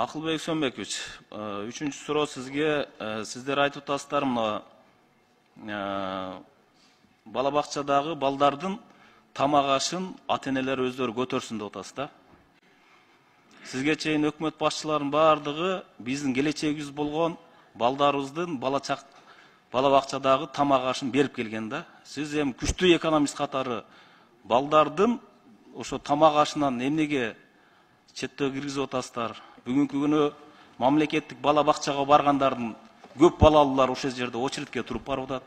Акылбек Сөнбекович, үчүнчү суроо сизге. Сиздер айтып атасыздар, мына бала бакчадагы балдардын тамак ашын ата-энелер өздөрү көтөрсүн деп атасыз да. Сизге чейин өкмөт башчыларынын бардыгы биздин келечегибиз болгон балдарыбыздын бала бакчадагы тамак ашын берип келген да. Сиз эми күчтүү экономист катары балдардын ошо тамак ашынан эмнеге четтөө киргизип атасыздар? Бүгүнкү күнү мамлекеттик бала бакчага баргандардын көп балалуулар ошол жерде очередке туруп барып атат.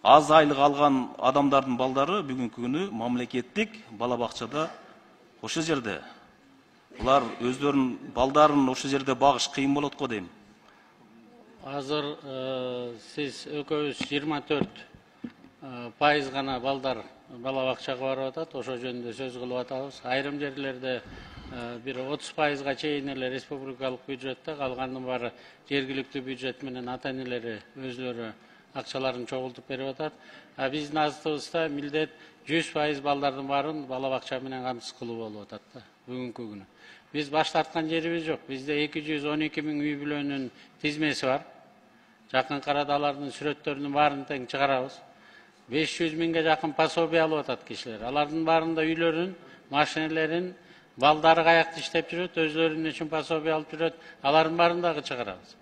Аз айлык алган адамдардын балдары бүгүнкү күнү мамлекеттик бала бакчада ошол жерде. Булар өздөрүнүн балдарын ошол жерде багыш кыйын болот го дейм. Азыр сиз экөөбүз 24% гана балдар бала бакчага барып атат. Ошол жөнүндө сөз кылып атабыз. Айрым жерлерде bir 30%га чейин эле республикалык бюджетте, калгандын баары жергиликтүү бюджет менен ата-энелери өзлөрү акчаларын чогултуп берип атат. Биздин астыбызда милдет 100% балдардын баарын бала бакча менен камсыз кылуу болуп атат да бүгүнкү күнү. Биз баш тарткан жерибиз жок. Бизде 212 000 үй бүлөнүн тизмеси бар. Жакын арада алардын сүрөттөрүнүн баарын тең чыгарабыз. 500 000ге жакын пособие алып атат кишилер. Алардын баарында үйлөрүн, машинелерин, балдары каякта иштеп жүрөт, өзлөрүнүн үчүн пособие алып жүрөт. Алардын баарын дагы чыгарабыз.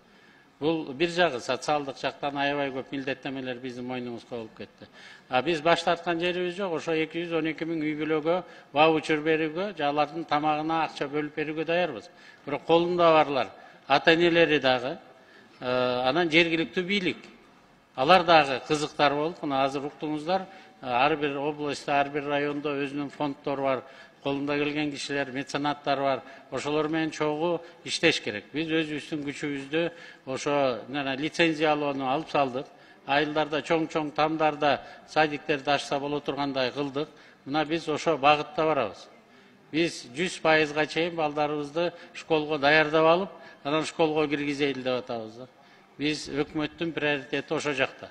Бул бир жагы социалдык жактан аябай көп милдеттемелер биздин мойнубузга болуп кетти. Биз баш тарткан жерибиз жок. Ошо 212 000 үй бүлөгө ваучер берүүгө, же алардын тамагына акча бөлүп берүүгө даярбыз. Бирок колунда барлар ата-энелери дагы, анан жергиликтүү бийлик. Алар дагы кызыктар болуп, мына азыр уктуңуздар, ар бир областта, ар бир райондо өзүнүн фонддору бар. Колунда келген кишилер, меценаттар бар. Ошолор менен чогуу иштеш керек. Биз өзүбүздүн күчүбүздү ошо лицензия алууну алып салдык. Айылдарда чоң-чоң тамдарда садиктерди ачса боло тургандай кылдык. Мына биз ошо багытта барабыз. Биз 100%га чейин балдарыбызды школго даярдап алып, анан школго киргизели деп атабыз да. Биз өкмөттүн приоритети ошо жакта.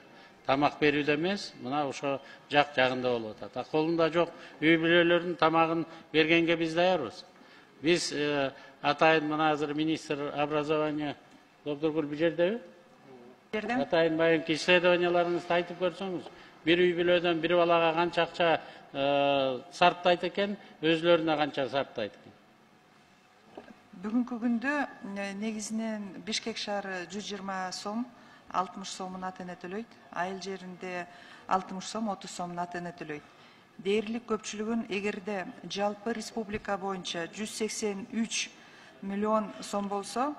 Тамак берүүдө эмес, мына ошо жагында болуп атат. Колунда жок үй бүлөлөрдүн тамагын бергенге биз даярбыз. Биз атайын мына азыр министр образования Доктор бир жердеби? Атайын байыңки исследованияларыңызды айтып көрсөңүз, бир үй бүлөдөн бир балага канча акча сарптайт экен, өзлөрүнө канча сарптайт экен. Бүгүнкү күндө негизинен Бишкек шаары 120 сом, 60 сомун ата-эне төлөйт. Айыл жеринде 60 сом, 30 сомун ата-эне төлөйт. Дээрлик көпчүлүгүн эгерде жалпы республика боюнча 183 миллион сом болсо,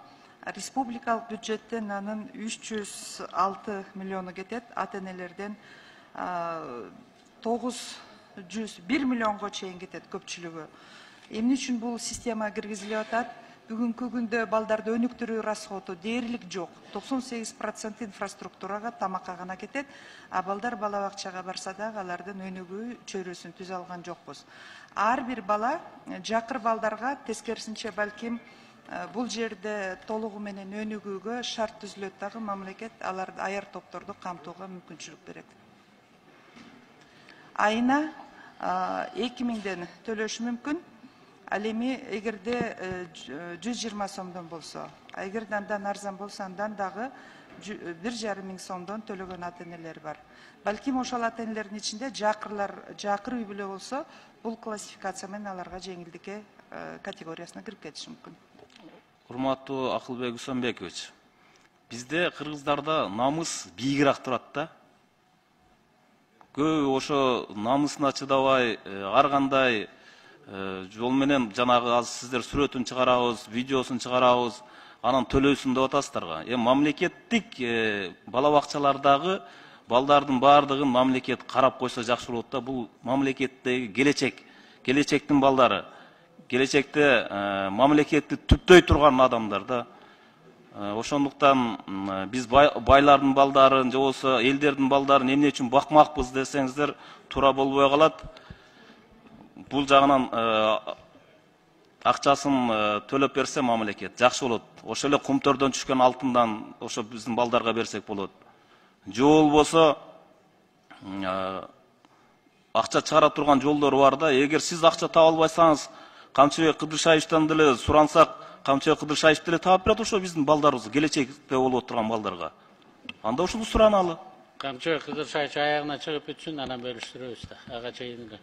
республикалык бюджеттен анын 306 миллиону кетет, ата-энелерден 901 миллионго чейин кетет көпчүлүгү. Эмне үчүн бул система киргизилип атат? Бүгүнкү күндө балдарды өнүктүрүү расходу дээрлик жок. 98% инфраструктурага, тамакка гана кетет. Балдар бала бакчага барса дагы алардын өнүгүү чөйрөсүн түзө алган жокпуз. Ар бир бала жакыр балдарга тескерисинче балким бул жерде толугу менен өнүгүүгө шарт түзүлөт дагы, мамлекет аларды аяр топторду камтууга мүмкүнчүлүк берет. Айына 2000ден төлөшү мүмкүн. Ал эми эгерде 120 сомдон болсо, эгерде андан арзан болсо, андан дагы 1,5 сомдон төлөгөн ата-энелер бар. Балким ошол ата-энелердин ичинде жакыр үй бүлө болсо, бул классификация менен аларга жеңилдикке категориясына кирип кетиши мүмкүн. Урматтуу Акылбек Сөнбекович, бизде кыргыздарда намыс бийигирээк турат да. Көбү ошо намысына чыдабай, ар кандай жол менен жанагы аз сиздер сүрөтүн чыгарабыз, видеосун чыгарабыз, анан төлөйсүн деп атасыздарга. Мамлекеттик бала бакчалардагы балдардын баардыгын мамлекет карап койсо жакшы болот да. Бул мамлекеттеги келечектин балдары, келечекте мамлекетти түптөй турган адамдар да. Ошондуктан биз байлардын балдарын, же болбосо элдердин балдарын эмне үчүн бакмакпыз десеңиздер, туура болбой калат. Бул жагынан акчасын төлөп берсе мамлекет жакшы болот. Ошо эле кумтөрдөн түшкөн алтындан ошо биздин балдарга берсек болот. Же болбосо акча чыгара турган жолдор бар да. Эгер сиз акча таба албайсаңыз, Камчыбек Кыдыршаевичтен деле сурансак, Камчыбек Кыдыршаев деле таап берет ошо биздин балдарыбызды, келечекте болуп отурган балдарга. Анда ушуну сураналы. Камчыбек Кыдыршаевич аягына чыгып бүтсүн, анан бөлүштүрөбүз да. Ага чейин эле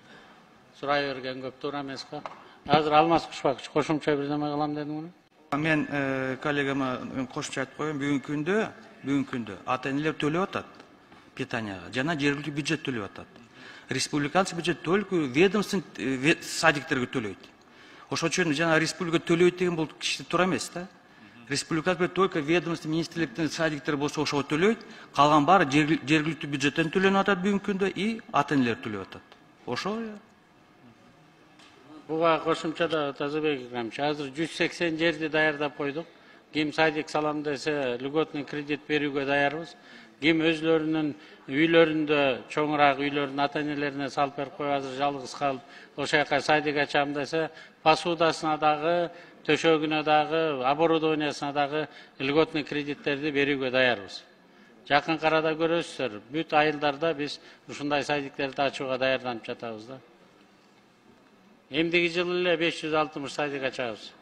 сурай берген көп туура эмес го. Азыр Алмаз Кушбакович кошумча бир неме кылам дедиң муну? Мен коллегама кошумча айтып коеюн, бүгүнкү күндө ата-энелер төлөп атат питанияга, жана жергиликтүү бюджет төлөп атат. Республиканский бюджет только ведомственный садиктерге төлөйт. Ошол үчүн жана республика төлөйт деген бул кичи туура эмес да. Республиканский только ведомственный министрликтин садиктери болсо ошого төлөйт, калган баары жергиликтүү бюджеттен төлөнүп атат бүгүнкү күндө и ата-энелер төлөп атат. Ошо Буга кошумчада Тазыбек Икрамович, азыр 180 жерди даярдап койдук. Ким садик салам десе, льготный кредит берүүгө даярбыз. Ким өзлөрүнүн үйлөрүндө, чоңураак үйлөрүн ата-энелерине салып берип коюп, азыр жалгыз калып, ошол жака садик ачам десе, посудасына дагы, төшөгүнө дагы, оборудованиясына дагы льготный кредиттерди берүүгө даярбыз. Жакын арада көрөсүздөр, бүт айылдарда биз ушундай садиктерди ачууга даярданып жатабыз да. Эмдиги жылы эле 560 садик ачабыз.